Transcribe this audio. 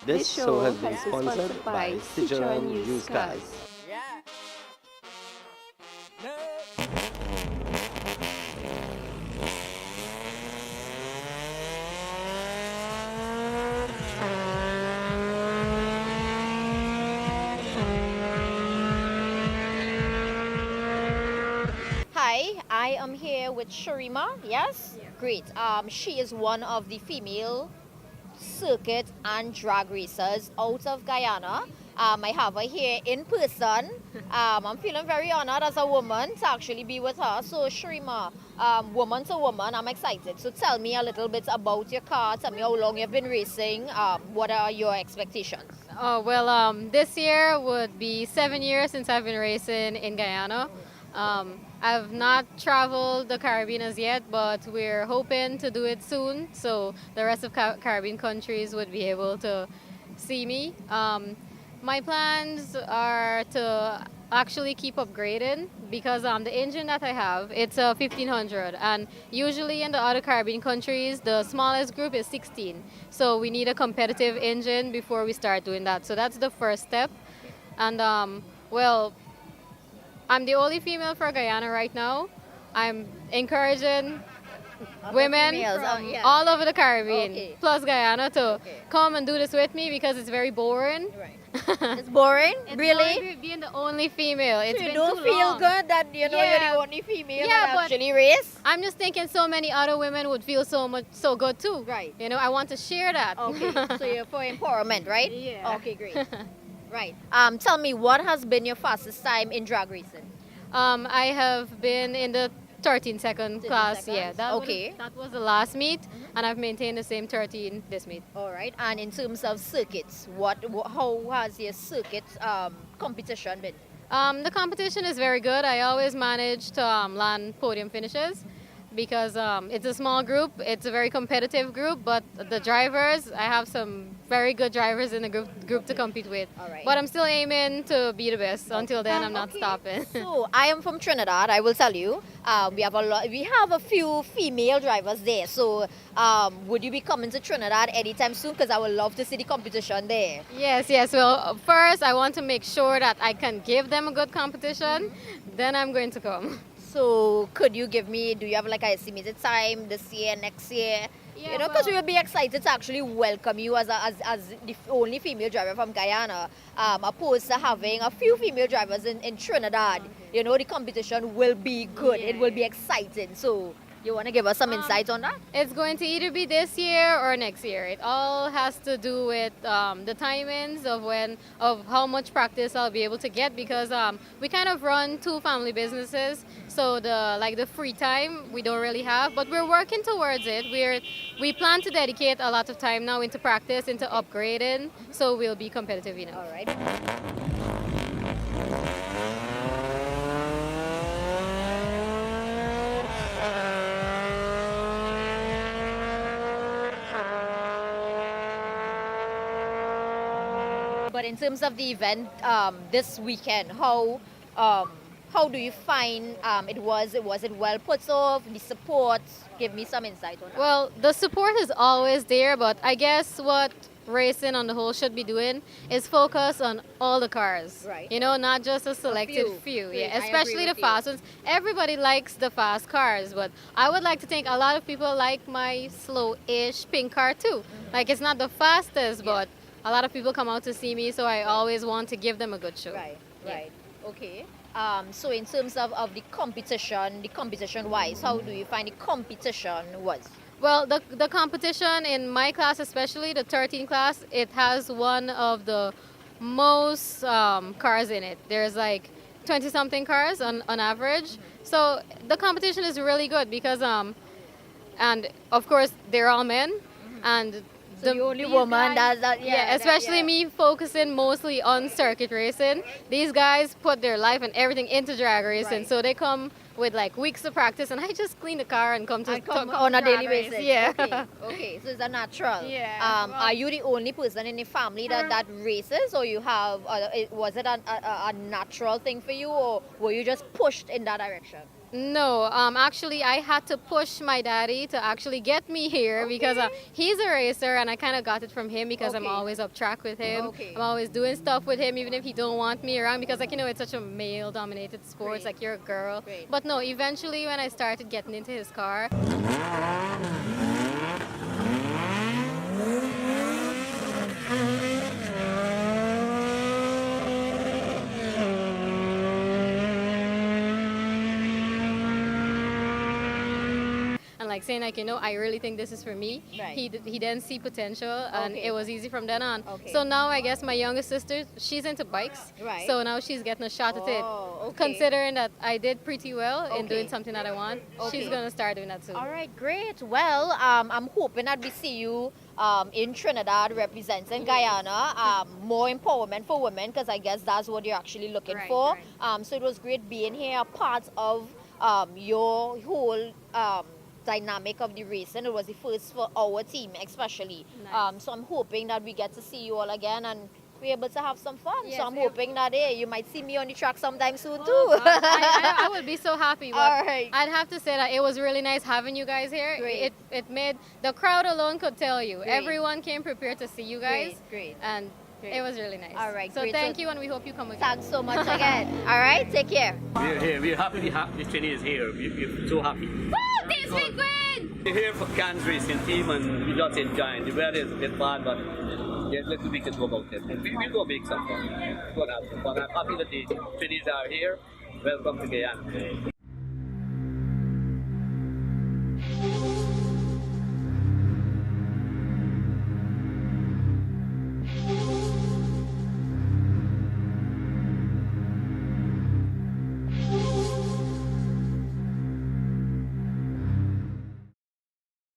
This show has been sponsored by Sharlon Used Cars. Hi, I am here with Sharima. Yes? Yeah. Great. She is one of the female circuit and drag racers out of Guyana. I have her here in person. I'm feeling very honored as a woman to actually be with her. So, Sharima, woman to woman, I'm excited. So, tell me a little bit about your car. Tell me how long you've been racing. What are your expectations? Oh, well, this year would be 7 years since I've been racing in Guyana. I've not traveled the Caribbean as yet, but we're hoping to do it soon, so the rest of Caribbean countries would be able to see me. My plans are to actually keep upgrading because the engine that I have, it's a 1500, and usually in the other Caribbean countries, the smallest group is 16. So we need a competitive engine before we start doing that. So that's the first step. And well, I'm the only female for Guyana right now. I'm encouraging women from all over the Caribbean, plus Guyana, to come and do this with me because it's very boring. Right. It's boring? It's really? boring being the only female. It's So you been don't too feel long. good that you're the only female that but actually race? I'm just thinking so many other women would feel so good too. Right. I want to share that. Okay, so you're for empowerment, right? Yeah. Okay, great. Right. Tell me, what has been your fastest time in drag racing? I have been in the 13-second class. seconds? Yeah, that was the last meet, and I've maintained the same 13 this meet. All right. And in terms of circuits, how has your circuit competition been? The competition is very good. I always manage to land podium finishes because it's a small group. It's a very competitive group, but the drivers, I have some very good drivers in the group to compete with. All right. But I'm still aiming to be the best. Until then, I'm not stopping. So I am from Trinidad. I will tell you, we have a few female drivers there. So would you be coming to Trinidad anytime soon? Because I would love to see the competition there. Yes. Well, first I want to make sure that I can give them a good competition. Then I'm going to come. So could you give me, do you have like an estimated time this year, next year? Yeah, Because we will be excited to actually welcome you as the only female driver from Guyana, opposed to having a few female drivers in Trinidad. The competition will be good. It will be exciting. So you want to give us some insight on that? It's going to either be this year or next year. It all has to do with the timings of how much practice I'll be able to get, because we kind of run two family businesses, so the free time we don't really have, but we're working towards it. We plan to dedicate a lot of time now into practice, into upgrading, so we'll be competitive enough. All right. But in terms of the event this weekend, how do you find it was? Was it well put off? The support? Give me some insight on that. Well, the support is always there, but I guess what racing on the whole should be doing is focus on all the cars. Right. Not just a selected few. Yeah, especially the fast ones. Everybody likes the fast cars, but I would like to think a lot of people like my slow-ish pink car too. Like, it's not the fastest, but a lot of people come out to see me, so I always want to give them a good show. Right. Okay. So in terms of the competition wise, how do you find the competition was? Well, the competition in my class, especially the 13 class, it has one of the most cars in it. There's like 20-something cars on average. So the competition is really good because, and of course, they're all men. And So the only woman does that. Especially me focusing mostly on circuit racing. These guys put their life and everything into drag racing. Right. So they come with like weeks of practice, and I just clean the car and come on a daily race. basis. Yeah. Okay. So it's a natural. Yeah. Are you the only person in the family that races, or you have? Was it a natural thing for you, or were you just pushed in that direction? No, actually, I had to push my daddy to actually get me here because he's a racer, and I kind of got it from him because I'm Okay. always up track with him. Okay. I'm always doing stuff with him, even if he don't want me around because, like, you know, it's such a male-dominated sport. It's Great. like you're a girl. Great. But no, eventually when I started getting into his car, and like saying like, you know, I really think this is for me. Right. He didn't see potential, and Okay. it was easy from then on. Okay. So now I guess my youngest sister, she's into bikes. Right. So now she's getting a shot at it. Oh, okay. Considering that I did pretty well in Okay. doing something that I want, Okay. she's gonna start doing that too. All right, great. Well, I'm hoping that we see you in Trinidad representing Guyana. More empowerment for women, because I guess that's what you're actually looking Right, for. right. So it was great being here, part of your whole dynamic of the racing. It was the first for our team, especially. Nice. So I'm hoping that we get to see you all again and be able to have some fun. Yes, so I'm we- hoping that you might see me on the track sometime soon too. Oh, God. I would be so happy. But All right. I'd have to say that it was really nice having you guys here. Great. It made the crowd alone could tell you. Great. Everyone came prepared to see you guys. Great. And Great. it was really nice. All right, So great. thank So- you, and we hope you come again. Thanks so much again. All right, take care. We're here. We're happy the trainee is here. We're so happy. This big win! We're here for Cannes racing team and we're just enjoying. The weather is a bit bad, but there's little we can do about it. And we'll go make some fun. We're going to have some fun. I'm happy that the trainees are here. Welcome to Guyana.